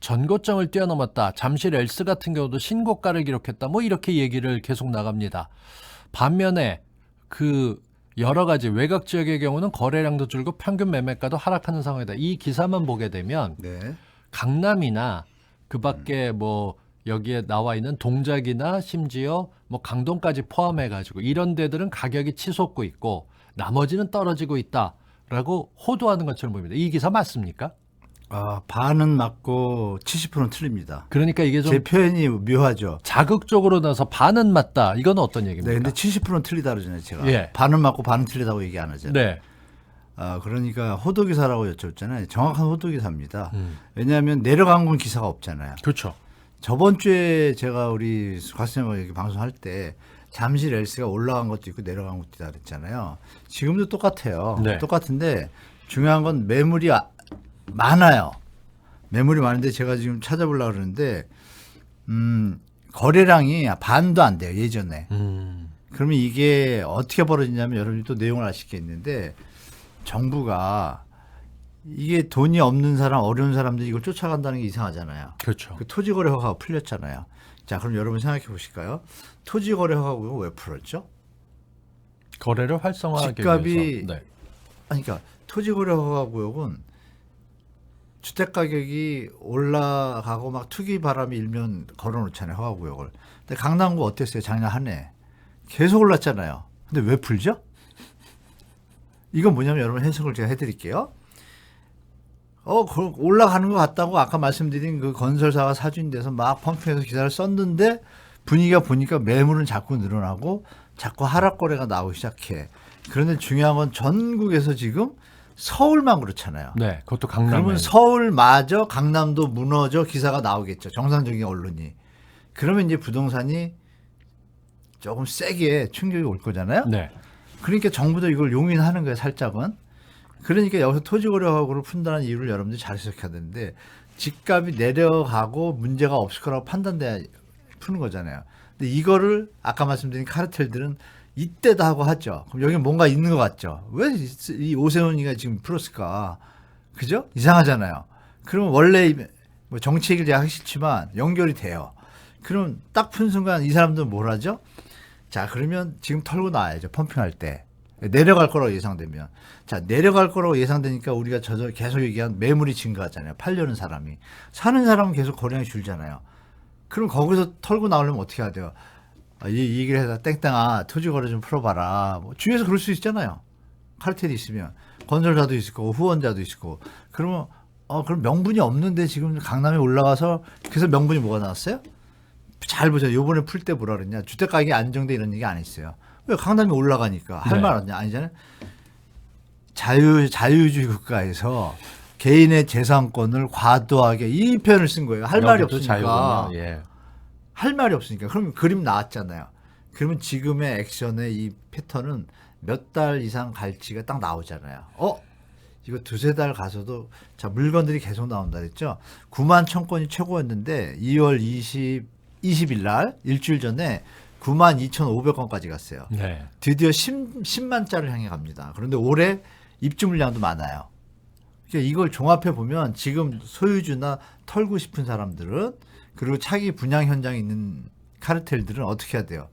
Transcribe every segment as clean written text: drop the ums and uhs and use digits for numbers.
전고점을 뛰어넘었다. 잠실 엘스 같은 경우도 신고가를 기록했다. 뭐 이렇게 얘기를 계속 나갑니다. 반면에 그 여러 가지 외곽 지역의 경우는 거래량도 줄고 평균 매매가도 하락하는 상황이다. 이 기사만 보게 되면 네. 강남이나 그 밖에 뭐 여기에 나와 있는 동작이나 심지어 뭐 강동까지 포함해 가지고 이런 데들은 가격이 치솟고 있고 나머지는 떨어지고 있다라고 호도하는 것처럼 보입니다. 이 기사 맞습니까? 반은 맞고 70%는 틀립니다. 그러니까 이게 좀 제 표현이 묘하죠. 자극적으로 나서 반은 맞다. 이건 어떤 네, 얘기입니까? 근데 70%는 틀리다 그러잖아요, 제가. 예. 반은 맞고 반은 틀리다고 얘기 안 하잖아요. 네. 그러니까 호도 기사라고 여쭤봤잖아요. 정확한 호도 기사입니다. 음. 왜냐하면 내려간 건 기사가 없잖아요. 그렇죠. 저번 주에 제가 우리 곽수님하고 이렇게 방송할 때 잠실 엘스가 올라간 것도 있고 내려간 것도 있다 그랬잖아요. 지금도 똑같아요. 네. 똑같은데 중요한 건 매물이 많아요. 매물이 많은데 제가 지금 찾아보려고 그러는데 거래량이 반도 안 돼요. 예전에. 그러면 이게 어떻게 벌어지냐면 여러분이 또 내용을 아실 게 있는데 정부가 이게 돈이 없는 사람, 어려운 사람들이 이걸 쫓아간다는 게 이상하잖아요. 그렇죠. 그 토지거래 허가가 풀렸잖아요. 자, 그럼 여러분 생각해 보실까요? 토지거래 허가가 왜 풀었죠? 거래를 활성화하기 집값이 위해서. 네. 그러니까 토지거래 허가 구역은 주택 가격이 올라가고 막 투기 바람이 일면 걸어놓잖아요, 허가 구역을. 근데 강남구 어땠어요? 작년 한 해 계속 올랐잖아요. 근데 왜 풀죠? 이건 뭐냐면 여러분 해석을 제가 해드릴게요. 올라가는 것 같다고 아까 말씀드린 그 건설사가 사주인데서 막 펌핑해서 기사를 썼는데 분위기가 보니까 매물은 자꾸 늘어나고 자꾸 하락 거래가 나오기 시작해. 그런데 중요한 건 전국에서 지금 서울만 그렇잖아요. 네. 그것도 강남에. 그러면 서울마저 강남도 무너져 기사가 나오겠죠. 정상적인 언론이. 그러면 이제 부동산이 조금 세게 충격이 올 거잖아요. 네. 그러니까 정부도 이걸 용인하는 거예요, 살짝은. 그러니까 여기서 토지거래허가를 푼다는 이유를 여러분들이 잘 해석해야 되는데 집값이 내려가고 문제가 없을 거라고 판단돼야 푸는 거잖아요. 근데 이거를 아까 말씀드린 카르텔들은 이때다 하고 하죠. 그럼 여기 뭔가 있는 것 같죠. 왜 이 오세훈이가 지금 풀었을까? 그죠? 이상하잖아요. 그러면 원래 뭐 정치 얘기를 제가 하기 싫지만 연결이 돼요. 그럼 딱 푼 순간 이 사람들은 뭘 하죠? 자, 그러면 지금 털고 나와야죠. 펌핑할 때. 내려갈 거라고 예상되면. 자, 내려갈 거라고 예상되니까 우리가 계속 얘기한 매물이 증가하잖아요. 팔려는 사람이. 사는 사람은 계속 거래량이 줄잖아요. 그럼 거기서 털고 나오려면 어떻게 해야 돼요? 이 얘기를 해서 땡땡아 토지 거래 좀 풀어봐라. 뭐 주위에서 그럴 수 있잖아요. 카르텔이 있으면. 건설사도 있을 거고 후원자도 있을 거고. 그러면 그럼 명분이 없는데 지금 강남에 올라가서 그래서 명분이 뭐가 나왔어요? 잘 보세요. 요번에 풀 때 뭐라 그랬냐. 주택 가격이 안정돼 이런 얘기 안 했어요. 왜 강남이 올라가니까 할 말 없냐 아니잖아요. 자유주의 국가에서 개인의 재산권을 과도하게 이 표현을 쓴 거예요. 할 말이 없으니까. 예. 할 말이 없으니까. 그러면 그림 나왔잖아요. 그러면 지금의 액션의 이 패턴은 몇 달 이상 갈지가 딱 나오잖아요. 이거 두세 달 가서도 자 물건들이 계속 나온다 그랬죠. 9만 천 건이 최고였는데 2월 20일 날 일주일 전에 9만 2,500건까지 갔어요. 네. 드디어 10만자를 향해 갑니다. 그런데 올해 입주 물량도 많아요. 그러니까 이걸 종합해 보면 지금 소유주나 털고 싶은 사람들은 그리고 차기 분양 현장에 있는 카르텔들은 어떻게 해야 돼요?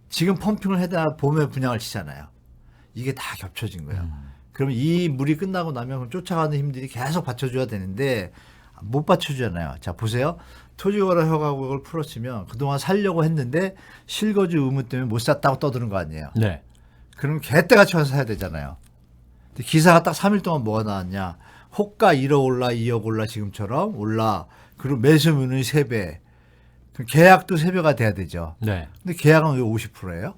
지금 펌핑을 해다 봄에 분양을 치잖아요. 이게 다 겹쳐진 거예요. 그러면 이 물이 끝나고 나면 쫓아가는 힘들이 계속 받쳐줘야 되는데 못 받쳐주잖아요. 자 보세요. 토지거래 허가국을 풀었으면 그동안 살려고 했는데 실거주 의무 때문에 못 샀다고 떠드는 거 아니에요. 네. 그럼 개떼같이 와서 사야 되잖아요. 근데 기사가 딱 3일 동안 뭐가 나왔냐. 호가 1억 올라 2억 올라 지금처럼 올라. 그리고 매수문의 3배. 그럼 계약도 3배가 돼야 되죠. 네. 근데 계약은 왜 50%예요?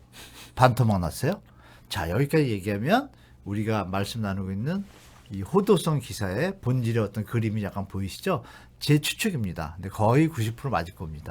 반토막 났어요? 자 여기까지 얘기하면 우리가 말씀 나누고 있는 이 호도성 기사의 본질의 어떤 그림이 약간 보이시죠? 제 추측입니다. 근데 거의 90% 맞을 겁니다.